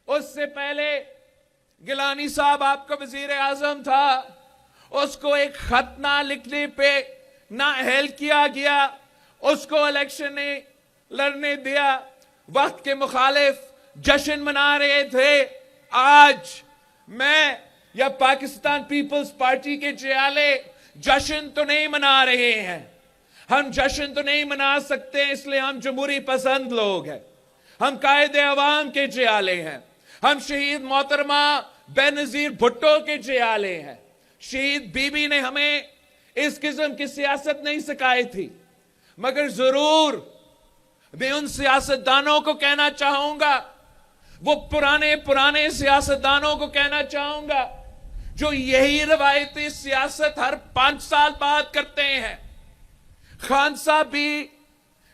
اس سے پہلے گیلانی صاحب آپ کا وزیر اعظم تھا، اس کو ایک خط نہ لکھنے پہ نہ اہل کیا گیا، اس کو الیکشن نہیں لڑنے دیا، وقت کے مخالف جشن منا رہے تھے۔ آج میں یا پاکستان پیپلز پارٹی کے چیالے جشن تو نہیں منا رہے ہیں، ہم جشن تو نہیں منا سکتے، اس لیے ہم جمہوری پسند لوگ ہیں، ہم قائد عوام کے چیالے ہیں، ہم شہید محترمہ بے نظیر بھٹو کے چیالے ہیں۔ شہید بی بی نے ہمیں اس قسم کی سیاست نہیں سکھائی تھی، مگر ضرور میں ان سیاستدانوں کو کہنا چاہوں گا، وہ پرانے سیاستدانوں کو کہنا چاہوں گا جو یہی روایتی سیاست ہر 5 سال بعد کرتے ہیں۔ خان صاحب بھی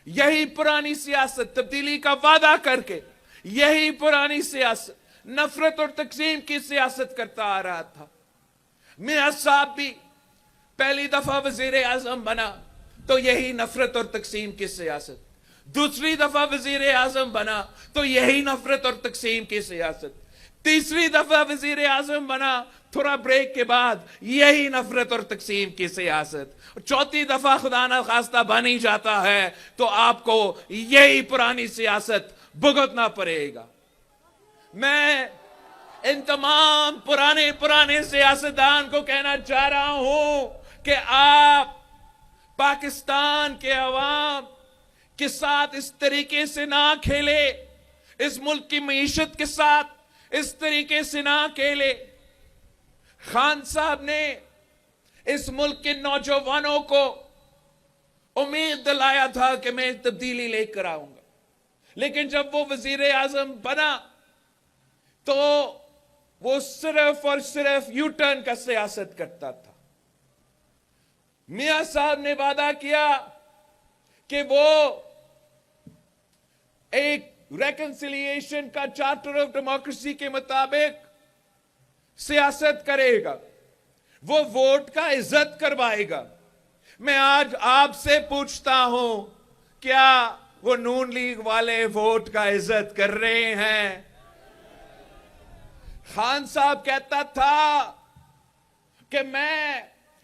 یہی پرانی سیاست، تبدیلی کا وعدہ کر کے یہی پرانی سیاست، نفرت اور تقسیم کی سیاست کرتا آ رہا تھا۔ میاں صاحب بھی پہلی دفعہ وزیر اعظم بنا تو یہی نفرت اور تقسیم کی سیاست، دوسری دفعہ وزیر اعظم بنا تو یہی نفرت اور تقسیم کی سیاست، تیسری دفعہ وزیر اعظم بنا تھوڑا بریک کے بعد یہی نفرت اور تقسیم کی سیاست، چوتھی دفعہ خدا نہ خواستہ بن ہی جاتا ہے تو آپ کو یہی پرانی سیاست بھگتنا پڑے گا۔ میں ان تمام پرانے سیاستدان کو کہنا چاہ رہا ہوں کہ آپ پاکستان کے عوام کے ساتھ اس طریقے سے نہ کھیلے، اس ملک کی معیشت کے ساتھ اس طریقے سے نہ کھیلے۔ خان صاحب نے اس ملک کے نوجوانوں کو امید دلایا تھا کہ میں تبدیلی لے کر آؤں گا، لیکن جب وہ وزیر اعظم بنا تو وہ صرف اور صرف یو ٹرن کا سیاست کرتا تھا۔ میاں صاحب نے وعدہ کیا کہ وہ ایک ریکنسیلیشن کا چارٹر آف ڈیموکریسی کے مطابق سیاست کرے گا، وہ ووٹ کا عزت کروائے گا۔ میں آج آپ سے پوچھتا ہوں، کیا وہ نون لیگ والے ووٹ کا عزت کر رہے ہیں؟ خان صاحب کہتا تھا کہ میں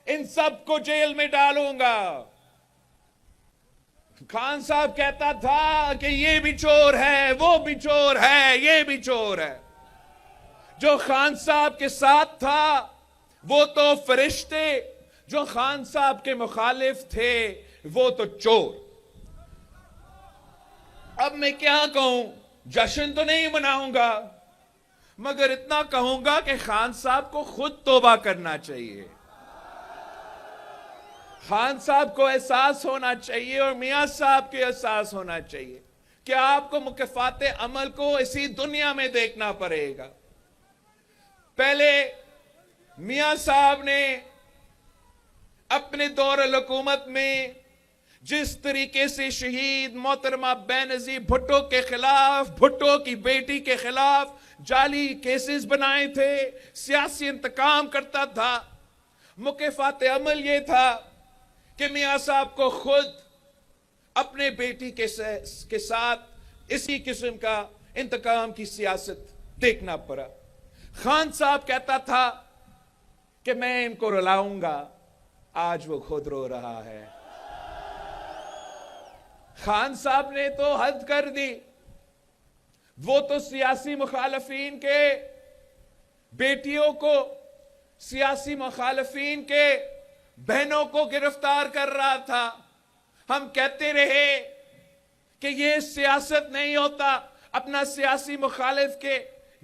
ان سب کو جیل میں ڈالوں گا، خان صاحب کہتا تھا کہ یہ بھی چور ہے، وہ بھی چور ہے، یہ بھی چور ہے۔ جو خان صاحب کے ساتھ تھا وہ تو فرشتے، جو خان صاحب کے مخالف تھے وہ تو چور۔ اب میں کیا کہوں، جشن تو نہیں مناؤں گا، مگر اتنا کہوں گا کہ خان صاحب کو خود توبہ کرنا چاہیے، خان صاحب کو احساس ہونا چاہیے اور میاں صاحب کے احساس ہونا چاہیے کہ آپ کو مکافات عمل کو اسی دنیا میں دیکھنا پڑے گا۔ پہلے میاں صاحب نے اپنے دور الحکومت میں جس طریقے سے شہید محترمہ بے نظیر بھٹو کے خلاف، بھٹو کی بیٹی کے خلاف جعلی کیسز بنائے تھے، سیاسی انتقام کرتا تھا، مکافات عمل یہ تھا کہ میاں صاحب کو خود اپنے بیٹی کے ساتھ اسی قسم کا انتقام کی سیاست دیکھنا پڑا۔ خان صاحب کہتا تھا کہ میں ان کو رلاؤں گا، آج وہ خود رو رہا ہے۔ خان صاحب نے تو حد کر دی، وہ تو سیاسی مخالفین کے بیٹیوں کو، سیاسی مخالفین کے بہنوں کو گرفتار کر رہا تھا۔ ہم کہتے رہے کہ یہ سیاست نہیں ہوتا، اپنا سیاسی مخالف کے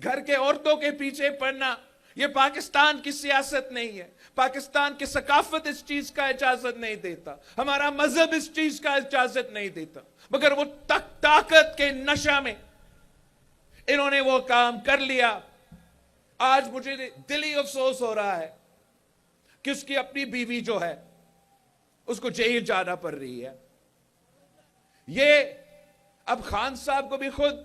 گھر کے عورتوں کے پیچھے پڑنا، یہ پاکستان کی سیاست نہیں ہے، پاکستان کی ثقافت اس چیز کا اجازت نہیں دیتا، ہمارا مذہب اس چیز کا اجازت نہیں دیتا، مگر وہ طاقت کے نشہ میں انہوں نے وہ کام کر لیا۔ آج مجھے دلی افسوس ہو رہا ہے کہ اس کی اپنی بیوی جو ہے اس کو جیل جانا پڑ رہی ہے۔ یہ اب خان صاحب کو بھی خود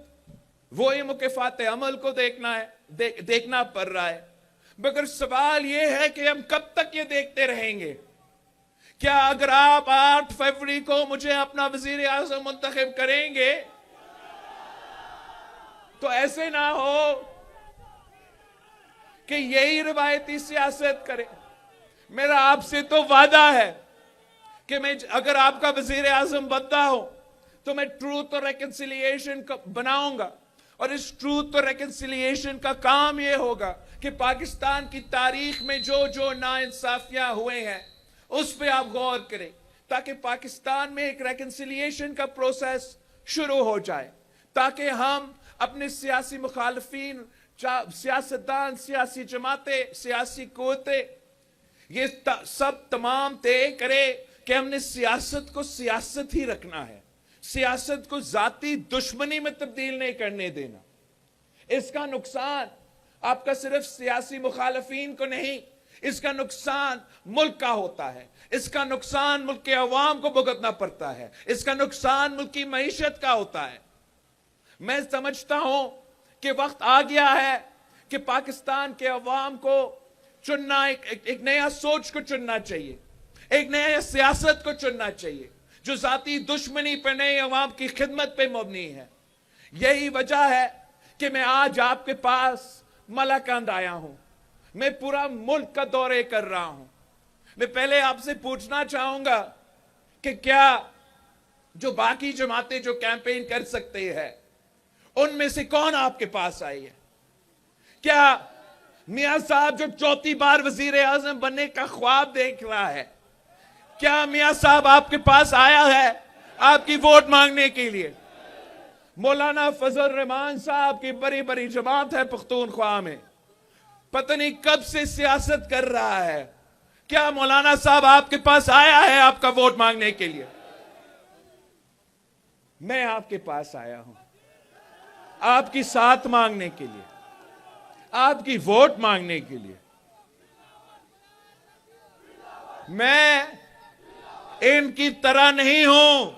وہی مکافات عمل کو دیکھنا پڑ رہا ہے، مگر سوال یہ ہے کہ ہم کب تک یہ دیکھتے رہیں گے؟ کیا اگر آپ 8 فروری کو مجھے اپنا وزیر اعظم منتخب کریں گے تو ایسے نہ ہو کہ یہی روایتی سیاست کرے. میرا آپ سے تو وعدہ ہے کہ میں اگر آپ کا وزیر اعظم بنتا ہوں تو میں ٹروتھ اور ریکنسیلیشن بناؤں گا, اور اس ٹروتھ اور ریکنسیلیشن کا کام یہ ہوگا کہ پاکستان کی تاریخ میں جو ناانصافیاں ہوئے ہیں اس پہ آپ غور کریں, تاکہ پاکستان میں ایک ریکنسیلیشن کا پروسیس شروع ہو جائے, تاکہ ہم اپنے سیاسی مخالفین, سیاستدان, سیاسی جماعتیں, سیاسی قوتیں, یہ سب تمام طے کرے کہ ہم نے سیاست کو سیاست ہی رکھنا ہے, سیاست کو ذاتی دشمنی میں تبدیل نہیں کرنے دینا. اس کا نقصان آپ کا صرف سیاسی مخالفین کو نہیں, اس کا نقصان ملک کا ہوتا ہے, اس کا نقصان ملک کے عوام کو بھگتنا پڑتا ہے, اس کا نقصان ملک کی معیشت کا ہوتا ہے. میں سمجھتا ہوں کہ وقت آ گیا ہے کہ پاکستان کے عوام کو چننا, ایک نیا سوچ کو چننا چاہیے, ایک نیا سیاست کو چننا چاہیے جو ذاتی دشمنی پر نہیں, عوام کی خدمت پہ مبنی ہے. یہی وجہ ہے کہ میں آج آپ کے پاس ملاکنڈ آیا ہوں, میں پورا ملک کا دورے کر رہا ہوں. میں پہلے آپ سے پوچھنا چاہوں گا کہ کیا جو باقی جماعتیں جو کیمپین کر سکتے ہیں ان میں سے کون آپ کے پاس آئی ہے؟ کیا میاں صاحب جو چوتھی بار وزیر اعظم بننے کا خواب دیکھ رہا ہے, کیا میاں صاحب آپ کے پاس آیا ہے آپ کی ووٹ مانگنے کے لیے؟ مولانا فضل الرحمان صاحب کی بڑی بڑی جماعت ہے پختونخوا میں, پتہ نہیں کب سے سیاست کر رہا ہے, کیا مولانا صاحب آپ کے پاس آیا ہے آپ کا ووٹ مانگنے کے لیے؟ میں آپ کے پاس آیا ہوں آپ کی ساتھ مانگنے کے لیے, آپ کی ووٹ مانگنے کے لیے. میں ان کی طرح نہیں ہوں,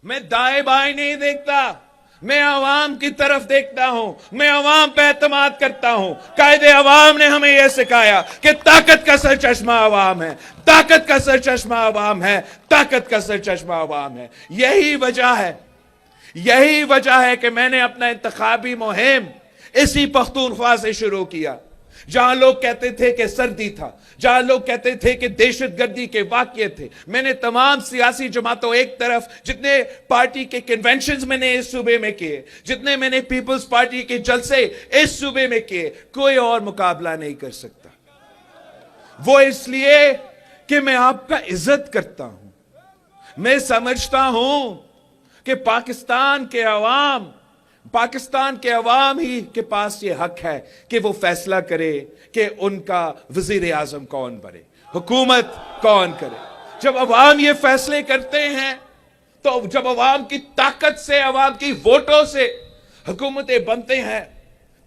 میں دائیں بائیں نہیں دیکھتا, میں عوام کی طرف دیکھتا ہوں, میں عوام پہ اعتماد کرتا ہوں. قائد عوام نے ہمیں یہ سکھایا کہ طاقت کا سرچشمہ عوام ہے, طاقت کا سرچشمہ عوام ہے, طاقت کا سرچشمہ عوام ہے. یہی وجہ ہے کہ میں نے اپنا انتخابی مہم اسی پختونخوا سے شروع کیا, جہاں لوگ کہتے تھے کہ سردی تھا, جہاں لوگ کہتے تھے کہ دہشت گردی کے واقعے تھے. میں نے تمام سیاسی جماعتوں ایک طرف, جتنے پارٹی کے کنونشنز میں نے اس صوبے میں کیے, جتنے میں نے پیپلز پارٹی کے جلسے اس صوبے میں کیے, کوئی اور مقابلہ نہیں کر سکتا. وہ اس لیے کہ میں آپ کا عزت کرتا ہوں. میں سمجھتا ہوں کہ پاکستان کے عوام ہی کے پاس یہ حق ہے کہ وہ فیصلہ کرے کہ ان کا وزیر اعظم کون بنے, حکومت کون کرے. جب عوام یہ فیصلے کرتے ہیں, تو جب عوام کی طاقت سے, عوام کی ووٹوں سے حکومتیں بنتے ہیں,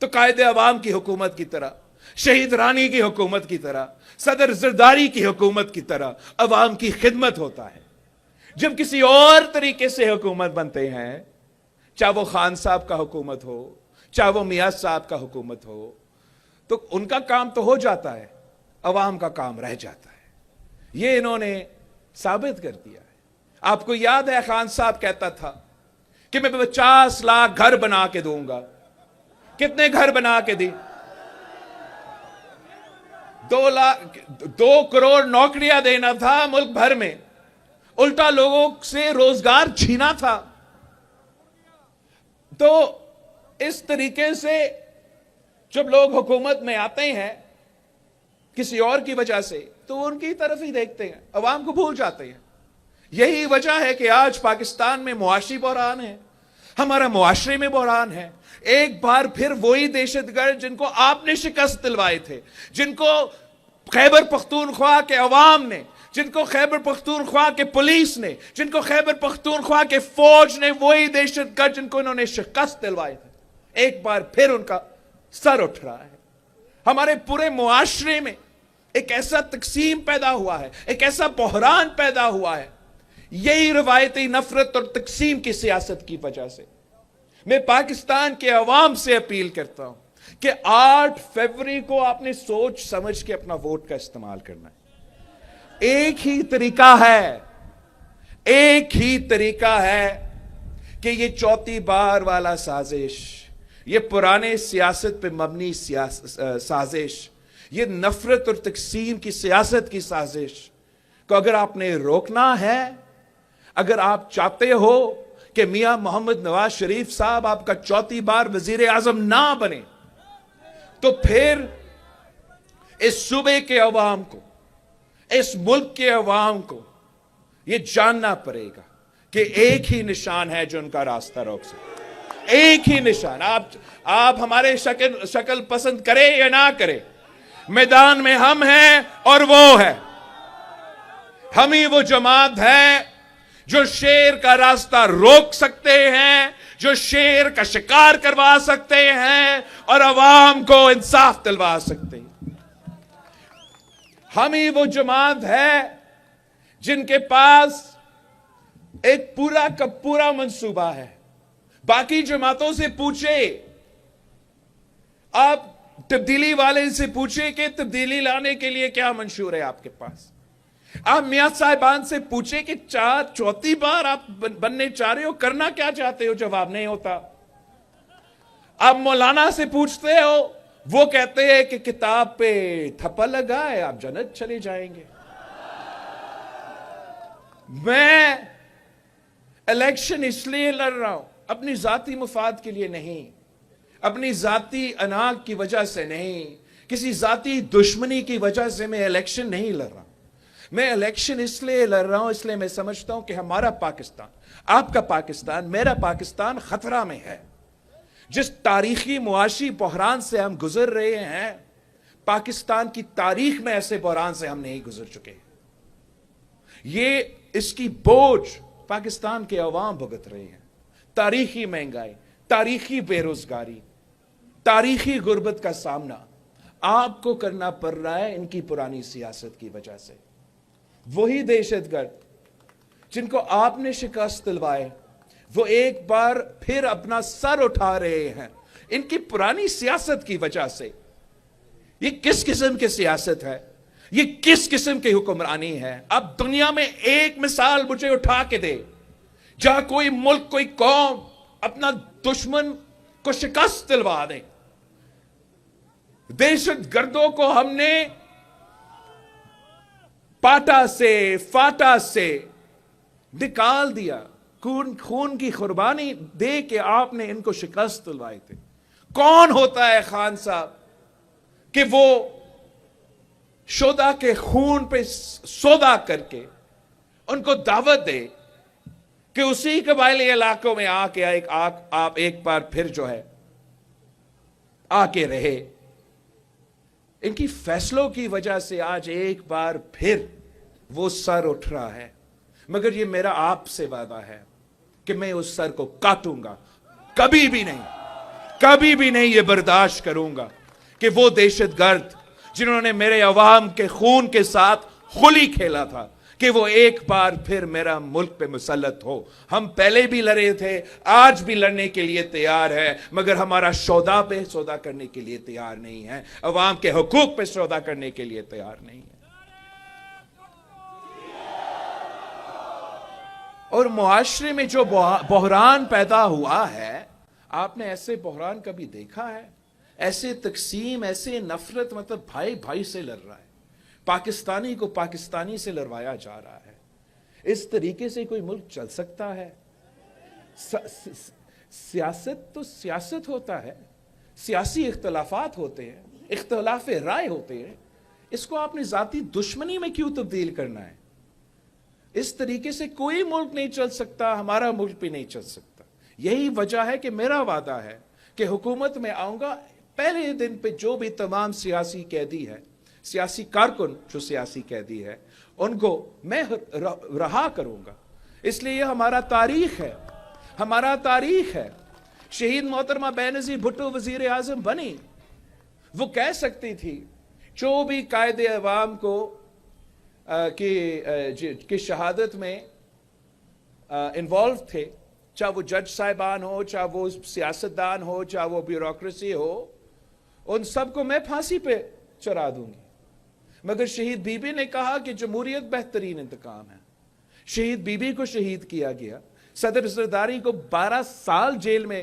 تو قائد عوام کی حکومت کی طرح, شہید رانی کی حکومت کی طرح, صدر زرداری کی حکومت کی طرح عوام کی خدمت ہوتا ہے. جب کسی اور طریقے سے حکومت بنتے ہیں, چاہے وہ خان صاحب کا حکومت ہو, چاہے وہ میاں صاحب کا حکومت ہو, تو ان کا کام تو ہو جاتا ہے, عوام کا کام رہ جاتا ہے. یہ انہوں نے ثابت کر دیا ہے. آپ کو یاد ہے خان صاحب کہتا تھا کہ میں 50 لاکھ گھر بنا کے دوں گا. کتنے گھر بنا کے دی؟ 2 کروڑ نوکریاں دینا تھا ملک بھر میں, الٹا لوگوں سے روزگار چھینا تھا. تو اس طریقے سے جب لوگ حکومت میں آتے ہیں کسی اور کی وجہ سے, تو ان کی طرف ہی دیکھتے ہیں, عوام کو بھول جاتے ہیں. یہی وجہ ہے کہ آج پاکستان میں معاشی بحران ہے, ہمارا معاشرے میں بحران ہے. ایک بار پھر وہی دہشت گرد جن کو آپ نے شکست دلوائے تھے, جن کو خیبر پختونخوا کے عوام نے, جن کو خیبر پختونخوا کے پولیس نے, جن کو خیبر پختونخوا کے فوج نے, وہی دہشت گرد جن کو انہوں نے شکست دلوائے تھے, ایک بار پھر ان کا سر اٹھ رہا ہے. ہمارے پورے معاشرے میں ایک ایسا تقسیم پیدا ہوا ہے, ایک ایسا بحران پیدا ہوا ہے, یہی روایتی نفرت اور تقسیم کی سیاست کی وجہ سے. میں پاکستان کے عوام سے اپیل کرتا ہوں کہ 8 فروری کو آپ نے سوچ سمجھ کے اپنا ووٹ کا استعمال کرنا ہے. ایک ہی طریقہ ہے کہ یہ چوتھی بار والا سازش یہ پرانے سیاست پہ مبنی سازش، یہ نفرت اور تقسیم کی سیاست کی سازش کو اگر آپ نے روکنا ہے، اگر آپ چاہتے ہو کہ میاں محمد نواز شریف صاحب آپ کا چوتھی بار وزیر اعظم نہ بنے، تو پھر اس صوبے کے عوام کو، اس ملک کے عوام کو یہ جاننا پڑے گا کہ ایک ہی نشان ہے جو ان کا راستہ روک سکے، ایک ہی نشان۔ آپ ہمارے شکل پسند کرے یا نہ کرے، میدان میں ہم ہیں اور وہ ہے، ہم ہی وہ جماعت ہے جو شیر کا راستہ روک سکتے ہیں، جو شیر کا شکار کروا سکتے ہیں اور عوام کو انصاف دلوا سکتے ہیں۔ ہم ہی وہ جماعت ہے جن کے پاس ایک پورا کا پورا منصوبہ ہے۔ باقی جماعتوں سے پوچھے، آپ تبدیلی والے سے پوچھے کہ تبدیلی لانے کے لیے کیا منشور ہے آپ کے پاس۔ آپ میاں صاحبان سے پوچھے کہ چوتھی بار آپ بننے چاہ رہے ہو، کرنا کیا چاہتے ہو، جواب نہیں ہوتا۔ آپ مولانا سے پوچھتے ہو، وہ کہتے ہیں کہ کتاب پہ تھپا لگا ہے، آپ جنت چلے جائیں گے۔ میں الیکشن اس لیے لڑ رہا ہوں، اپنی ذاتی مفاد کے لیے نہیں، اپنی ذاتی انا کی وجہ سے نہیں، کسی ذاتی دشمنی کی وجہ سے میں الیکشن نہیں لڑ رہا ہوں۔ میں الیکشن اس لیے لڑ رہا ہوں، اس لیے میں سمجھتا ہوں کہ ہمارا پاکستان، آپ کا پاکستان، میرا پاکستان خطرہ میں ہے۔ جس تاریخی معاشی بحران سے ہم گزر رہے ہیں، پاکستان کی تاریخ میں ایسے بحران سے ہم نہیں گزر چکے۔ یہ اس کی بوجھ پاکستان کے عوام بھگت رہے ہیں۔ تاریخی مہنگائی، تاریخی بے روزگاری، تاریخی غربت کا سامنا آپ کو کرنا پڑ رہا ہے ان کی پرانی سیاست کی وجہ سے۔ وہی دہشت گرد جن کو آپ نے شکست دلوائے، وہ ایک بار پھر اپنا سر اٹھا رہے ہیں ان کی پرانی سیاست کی وجہ سے۔ یہ کس قسم کی سیاست ہے؟ یہ کس قسم کی حکمرانی ہے؟ اب دنیا میں ایک مثال مجھے اٹھا کے دے جہاں کوئی ملک، کوئی قوم اپنا دشمن کو شکست دلوا دے۔ دہشت گردوں کو ہم نے پاٹا سے، فاٹا سے نکال دیا، خون کی قربانی دے کے آپ نے ان کو شکست دلوائی تھی۔ کون ہوتا ہے خان صاحب کہ وہ شہداء کے خون پہ سودا کر کے ان کو دعوت دے کہ اسی قبائلی علاقوں میں آ کے آپ ایک بار پھر جو ہے آ کے رہے۔ ان کی فیصلوں کی وجہ سے آج ایک بار پھر وہ سر اٹھ رہا ہے، مگر یہ میرا آپ سے وعدہ ہے کہ میں اس سر کو کاٹوں گا، کبھی بھی نہیں یہ برداشت کروں گا کہ وہ دہشت گرد جنہوں نے میرے عوام کے خون کے ساتھ ہولی کھیلا تھا کہ وہ ایک بار پھر میرا ملک پہ مسلط ہو۔ ہم پہلے بھی لڑے تھے، آج بھی لڑنے کے لیے تیار ہے، مگر ہمارا سودا پہ سودا کرنے کے لیے تیار نہیں ہے، عوام کے حقوق پہ سودا کرنے کے لیے تیار نہیں ہے۔ اور معاشرے میں جو بحران پیدا ہوا ہے، آپ نے ایسے بحران کبھی دیکھا ہے؟ ایسے تقسیم، ایسے نفرت، مطلب بھائی بھائی سے لڑ رہا ہے، پاکستانی کو پاکستانی سے لڑوایا جا رہا ہے۔ اس طریقے سے کوئی ملک چل سکتا ہے؟ سیاست تو سیاست ہوتا ہے، سیاسی اختلافات ہوتے ہیں، اختلاف رائے ہوتے ہیں، اس کو آپ نے ذاتی دشمنی میں کیوں تبدیل کرنا ہے؟ اس طریقے سے کوئی ملک نہیں چل سکتا، ہمارا ملک بھی نہیں چل سکتا۔ یہی وجہ ہے کہ میرا وعدہ ہے کہ حکومت میں آؤں گا، پہلے دن پہ جو بھی تمام سیاسی قیدی ہے، سیاسی کارکن جو سیاسی قیدی ہے، ان کو میں رہا کروں گا۔ اس لیے یہ ہمارا تاریخ ہے، ہمارا تاریخ ہے۔ شہید محترمہ بے نظیر بھٹو وزیر اعظم بنی، وہ کہہ سکتی تھی جو بھی قائد عوام کو کی شہادت میں انوالو تھے، چاہے وہ جج صاحبان ہو، چاہے وہ سیاستدان ہو، چاہے وہ بیوروکریسی ہو، ان سب کو میں پھانسی پہ چڑھا دوں گی۔ مگر شہید بی بی نے کہا کہ جمہوریت بہترین انتقام ہے۔ شہید بی بی کو شہید کیا گیا، صدر زرداری کو 12 سال جیل میں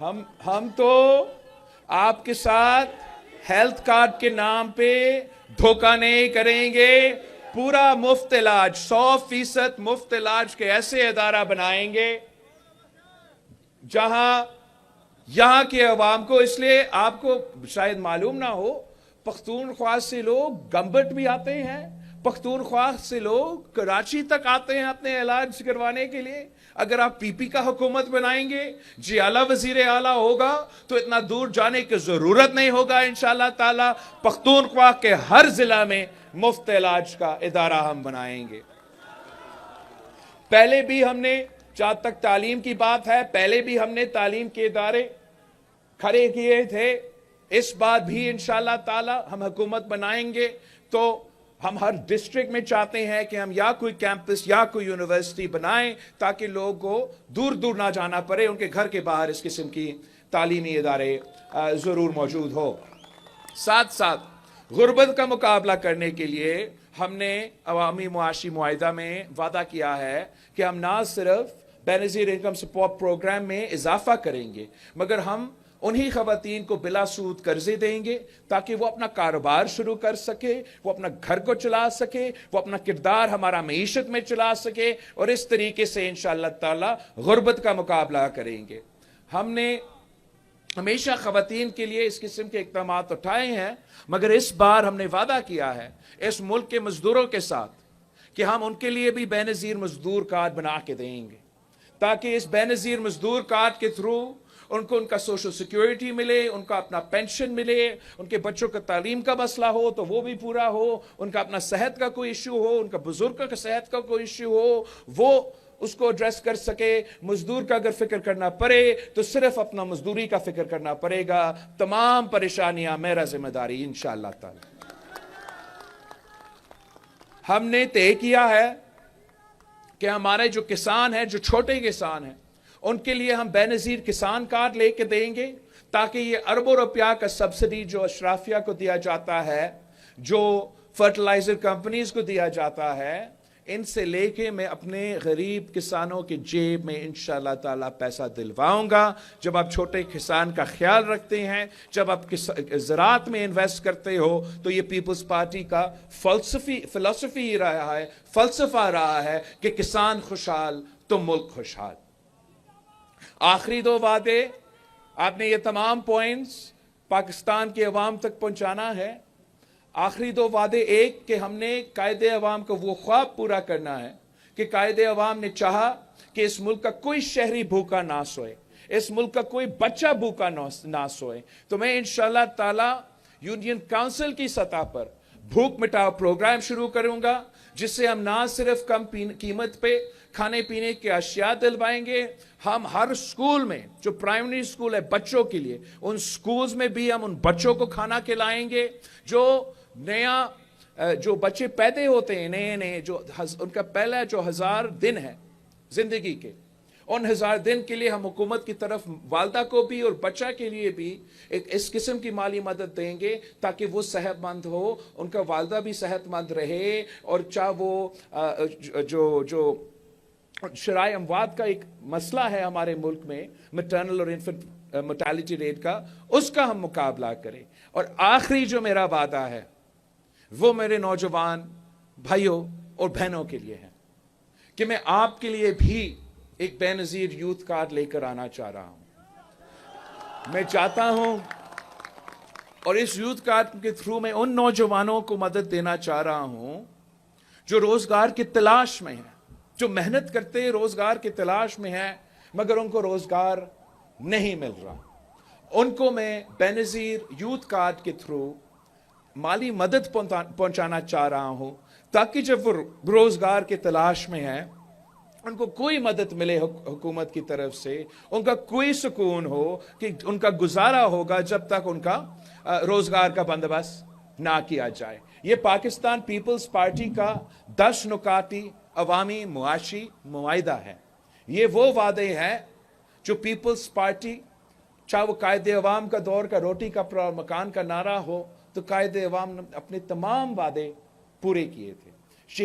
ہم تو آپ کے ساتھ ہیلتھ کارڈ کے نام پہ دھوکہ نہیں کریں گے. پورا مفت علاج، 100% مفت علاج کے ایسے ادارہ بنائیں گے جہاں یہاں کے عوام کو. اس لیے آپ کو شاید معلوم نہ ہو، پختونخوا سے لوگ گمبٹ بھی آتے ہیں، پختونخوا سے لوگ کراچی تک آتے ہیں اپنے علاج کروانے کے لیے. اگر آپ پی پی کا حکومت بنائیں گے، جی اعلیٰ وزیر اعلیٰ ہوگا، تو اتنا دور جانے کی ضرورت نہیں ہوگا. انشاءاللہ تعالی پختونخوا کے ہر ضلع میں مفت علاج کا ادارہ ہم بنائیں گے. پہلے بھی ہم نے، جہاں تک تعلیم کی بات ہے، پہلے بھی ہم نے تعلیم کے ادارے کھڑے کیے تھے. اس بار بھی انشاءاللہ تعالی ہم حکومت بنائیں گے تو ہم ہر ڈسٹرکٹ میں چاہتے ہیں کہ ہم یا کوئی کیمپس یا کوئی یونیورسٹی بنائیں تاکہ لوگوں کو دور دور نہ جانا پڑے، ان کے گھر کے باہر اس قسم کی تعلیمی ادارے ضرور موجود ہو. ساتھ ساتھ غربت کا مقابلہ کرنے کے لیے ہم نے عوامی معاشی معاہدہ میں وعدہ کیا ہے کہ ہم نہ صرف بے نظیر انکم سپورٹ پروگرام میں اضافہ کریں گے، مگر ہم انہی خواتین کو بلا سود قرضے دیں گے تاکہ وہ اپنا کاروبار شروع کر سکے، وہ اپنا گھر کو چلا سکے، وہ اپنا کردار ہمارا معیشت میں چلا سکے، اور اس طریقے سے انشاءاللہ تعالی غربت کا مقابلہ کریں گے. ہم نے ہمیشہ خواتین کے لیے اس قسم کے اقدامات اٹھائے ہیں، مگر اس بار ہم نے وعدہ کیا ہے اس ملک کے مزدوروں کے ساتھ کہ ہم ان کے لیے بھی بے نظیر مزدور کارڈ بنا کے دیں گے، تاکہ اس بے نظیر مزدور کارڈ کے تھرو ان کو ان کا سوشل سیکیورٹی ملے، ان کا اپنا پینشن ملے، ان کے بچوں کا تعلیم کا مسئلہ ہو تو وہ بھی پورا ہو، ان کا اپنا صحت کا کوئی ایشو ہو، ان کا بزرگوں کا صحت کا کوئی ایشو ہو، وہ اس کو ایڈریس کر سکے. مزدور کا اگر فکر کرنا پڑے تو صرف اپنا مزدوری کا فکر کرنا پڑے گا. تمام پریشانیاں میرا ذمہ داری انشاءاللہ تعالی. ہم نے طے کیا ہے کہ ہمارے جو کسان ہیں، جو چھوٹے کسان ہیں، ان کے لیے ہم بے نظیر کسان کارڈ لے کے دیں گے تاکہ یہ اربوں روپیہ کا سبسڈی جو اشرافیہ کو دیا جاتا ہے، جو فرٹیلائزر کمپنیز کو دیا جاتا ہے، ان سے لے کے میں اپنے غریب کسانوں کی جیب میں انشاءاللہ تعالی پیسہ دلواؤں گا. جب آپ چھوٹے کسان کا خیال رکھتے ہیں، جب آپ زراعت میں انویسٹ کرتے ہو، تو یہ پیپلز پارٹی کا فلسفی رہا ہے، فلسفہ رہا ہے کہ کسان خوشحال تو ملک خوشحال. آخری 2 وعدے، آپ نے یہ تمام پوائنٹس پاکستان کے عوام تک پہنچانا ہے. آخری 2 وعدے، ایک کہ ہم نے قائد عوام کو وہ خواب پورا کرنا ہے کہ قائد عوام نے چاہا کہ اس ملک کا کوئی شہری بھوکا نہ سوئے، اس ملک کا کوئی بچہ بھوکا نہ سوئے. تو میں انشاءاللہ تعالی یونین کونسل کی سطح پر بھوک مٹاؤ پروگرام شروع کروں گا، جس سے ہم نہ صرف کم قیمت پہ کھانے پینے کی اشیاء دلوائیں گے، ہم ہر سکول میں، جو پرائمری سکول ہے بچوں کے لیے، ان سکولز میں بھی ہم ان بچوں کو کھانا کھلائیں گے. جو بچے پیدا ہوتے ہیں نئے جو ان کا پہلا جو 1000 دن ہے زندگی کے، ان 1000 دن کے لیے ہم حکومت کی طرف والدہ کو بھی اور بچہ کے لیے بھی ایک اس قسم کی مالی مدد دیں گے تاکہ وہ صحت مند ہو، ان کا والدہ بھی صحت مند رہے. اور چاہے وہ جو شرائع اموات کا ایک مسئلہ ہے ہمارے ملک میں، میٹرنل اور انفنٹ mortality ریٹ کا، اس کا ہم مقابلہ کریں. اور آخری جو میرا وعدہ ہے وہ میرے نوجوان بھائیوں اور بہنوں کے لیے ہے کہ میں آپ کے لیے بھی ایک بے نظیر یوتھ کارڈ لے کر آنا چاہ رہا ہوں. میں چاہتا ہوں، اور اس یوتھ کارڈ کے تھرو میں ان نوجوانوں کو مدد دینا چاہ رہا ہوں جو روزگار کی تلاش میں ہیں، جو محنت کرتے روزگار کی تلاش میں ہیں مگر ان کو روزگار نہیں مل رہا. ان کو میں بے نظیر یوتھ کارڈ کے تھرو مالی مدد پہنچانا چاہ رہا ہوں تاکہ جب وہ روزگار کی تلاش میں ہیں ان کو کوئی مدد ملے حکومت کی طرف سے، ان کا کوئی سکون ہو کہ ان کا گزارا ہوگا جب تک ان کا روزگار کا بندوبست نہ کیا جائے. یہ پاکستان پیپلز پارٹی کا 10 نکاتی عوامی معاشی معاہدہ ہے. یہ وہ وعدے ہیں جو پیپلز پارٹی، چاہے وہ قائد عوام کا دور کا روٹی کپڑا اور مکان کا نعرہ ہو، تو قائد عوام نے اپنے تمام وعدے پورے کیے تھے.